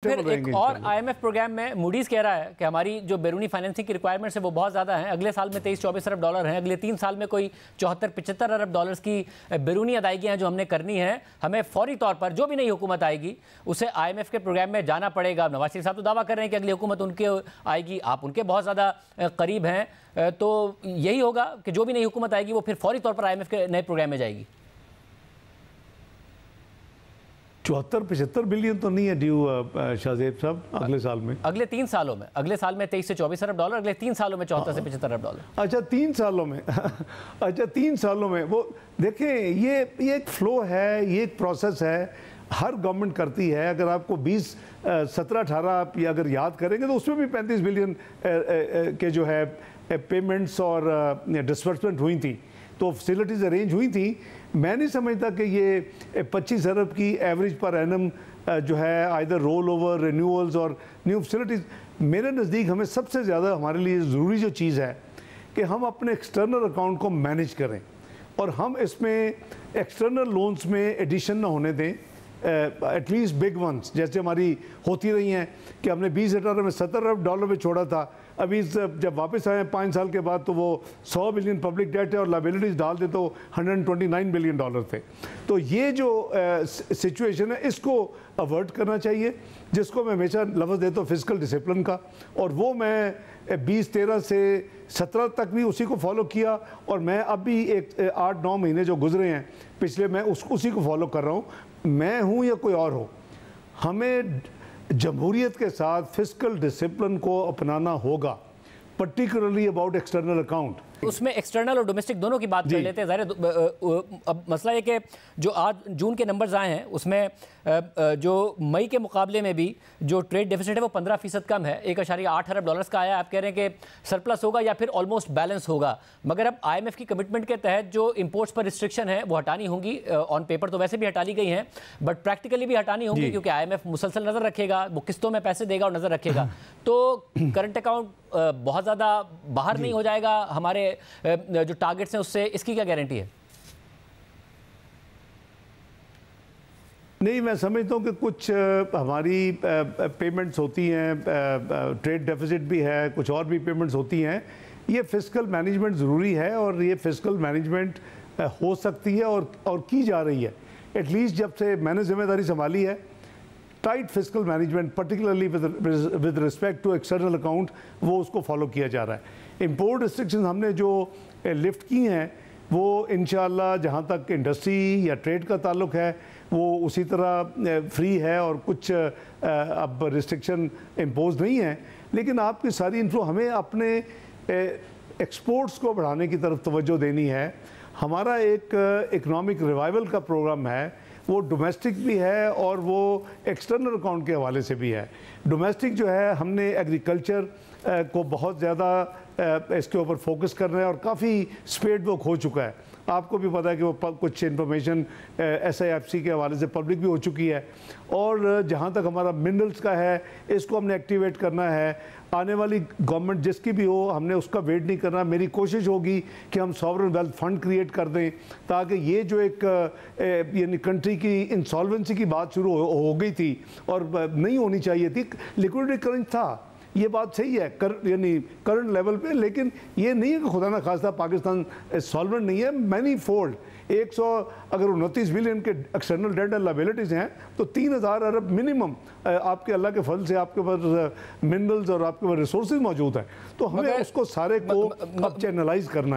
फिर एक और आईएमएफ प्रोग्राम में मूडीज कह रहा है कि हमारी जो बैरूनी फाइनेंसिंग की रिक्वायरमेंट्स है वो बहुत ज़्यादा है। अगले साल में 23-24 अरब डॉलर हैं, अगले 3 साल में कोई 74-75 अरब डॉलर्स की बैरूनी अदायगियाँ जो हमने करनी है। हमें फौरी तौर पर जो भी नई हुकूमत आएगी उसे आईएमएफ के प्रोग्राम में जाना पड़ेगा। नवाज शरीफ साहब तो दावा कर रहे हैं कि अगली हुकूमत उनके आएगी, आप उनके बहुत ज़्यादा करीब हैं, तो यही होगा कि जो भी नई हुकूमत आएगी वो फिर फौरी तौर पर आईएमएफ के नए प्रोग्राम में जाएगी। 74-75 बिलियन तो नहीं है ड्यू शाहजेब साहब अगले साल में, अगले 3 सालों में। अगले साल में 23 से 24 अरब डॉलर, अगले 3 सालों में 74 से 75 अरब डॉलर। अच्छा 3 सालों में अच्छा 3 सालों में वो देखें, ये एक फ्लो है, ये एक प्रोसेस है, हर गवर्नमेंट करती है। अगर आपको 17-18 आप अगर याद करेंगे तो उसमें भी 35 बिलियन के जो है पेमेंट्स और डिसबर्समेंट हुई थी, तो फैसिलिटीज़ अरेंज हुई थी। मैं नहीं समझता कि ये 25 अरब की एवरेज पर एनम जो है आइदर रोल ओवर, रिन्यूअल्स और न्यू फैसिलिटीज़, मेरे नज़दीक हमें सबसे ज़्यादा हमारे लिए ज़रूरी जो चीज़ है कि हम अपने एक्सटर्नल अकाउंट को मैनेज करें और हम इसमें एक्सटर्नल लोन्स में एडिशन ना होने दें, एटलीस्ट बिग वंस जैसे हमारी होती रही हैं कि हमने 2018 में 70 अरब डॉलर में छोड़ा था। अभी जब वापस आए 5 साल के बाद तो वो 100 बिलियन पब्लिक डेट है और लाइबिलिटीज़ डाल दे तो 129 बिलियन डॉलर थे। तो ये जो सिचुएशन है इसको अवॉइड करना चाहिए, जिसको मैं हमेशा लफ्ज़ देता हूँ फिजिकल डिसिप्लिन का, और वो मैं 2013 से 17 तक भी उसी को फॉलो किया और मैं अब भी एक 8-9 महीने जो गुजरे हैं पिछले, मैं उसी को फॉलो कर रहा हूँ। मैं हूँ या कोई और हो, हमें जमहूरियत के साथ फिजिकल डिसिप्लिन को अपनाना होगा, पर्टिकुलरली अबाउट एक्सटर्नल अकाउंट। उसमें एक्सटर्नल और डोमेस्टिक दोनों की बात कर लेते हैं। ज़ाहिर अब मसला ये कि जो आज जून के नंबर्स आए हैं उसमें जो मई के मुकाबले में भी जो ट्रेड डेफिसिट है वो 15% कम है, 1.8 अरब डॉलर्स का आया। आप कह रहे हैं कि सरप्लस होगा या फिर ऑलमोस्ट बैलेंस होगा, मगर अब आईएमएफ की कमिटमेंट के तहत जो इंपोर्ट्स पर रिस्ट्रिक्शन है वो हटानी होंगी। ऑन पेपर तो वैसे भी हटा ली गई हैं, बट प्रैक्टिकली भी हटानी होंगी, क्योंकि आईएमएफ मुसलसल नज़र रखेगा, वो किस्तों में पैसे देगा और नज़र रखेगा। तो करंट अकाउंट बहुत ज़्यादा बाहर नहीं हो जाएगा हमारे जो टारगेट्स हैं उससे, इसकी क्या गारंटी है? नहीं, मैं समझता हूँ कि कुछ हमारी पेमेंट्स होती हैं, ट्रेड डेफिसिट भी है, कुछ और भी पेमेंट्स होती हैं। ये फिजिकल मैनेजमेंट ज़रूरी है और ये फिजिकल मैनेजमेंट हो सकती है और की जा रही है। एटलीस्ट जब से मैंने जिम्मेदारी संभाली है, tight physical management particularly with respect to external account, वो उसको फॉलो किया जा रहा है। इंपोर्ट रिस्ट्रिक्शन हमने जो लिफ्ट की हैं वो इंशाअल्लाह जहाँ तक इंडस्ट्री या ट्रेड का ताल्लुक है वो उसी तरह फ्री है और कुछ अब रिस्ट्रिक्शन इम्पोज नहीं है। लेकिन आपकी सारी इन्फ्लो हमें अपने एक्सपोर्ट्स को बढ़ाने की तरफ तवज्जो देनी है। हमारा एक इकनॉमिक रिवाइवल का प्रोग्राम है, वो डोमेस्टिक भी है और वो एक्सटर्नल अकाउंट के हवाले से भी है। डोमेस्टिक जो है हमने एग्रीकल्चर को बहुत ज़्यादा इसके ऊपर फोकस करना है और काफ़ी स्पीड वो खो चुका है। आपको भी पता है कि वो कुछ इन्फॉर्मेशन SIFC के हवाले से पब्लिक भी हो चुकी है। और जहाँ तक हमारा मिनरल्स का है, इसको हमने एक्टिवेट करना है। आने वाली गवर्नमेंट जिसकी भी हो, हमने उसका वेट नहीं करना। मेरी कोशिश होगी कि हम सॉवरेन वेल्थ फंड क्रिएट कर दें, ताकि ये जो एक यानी कंट्री की इंसॉल्वेंसी की बात शुरू हो गई थी और नहीं होनी चाहिए थी, लिक्विडिटी क्रंच था, ये बात सही है यानी करंट लेवल पे, लेकिन ये नहीं है कि खुदा ना खास्ता पाकिस्तान सॉल्वेंट नहीं है। मैनी फोल्ड 100 अगर 29 बिलियन के एक्सटर्नल डेट एंड लायबिलिटीज़ हैं तो 3000 अरब मिनिमम आपके अल्लाह के फल से आपके पास मिनरल्स और आपके पास रिसोर्सेज मौजूद हैं। तो हमें उसको सारे को अब चैनलाइज करना है।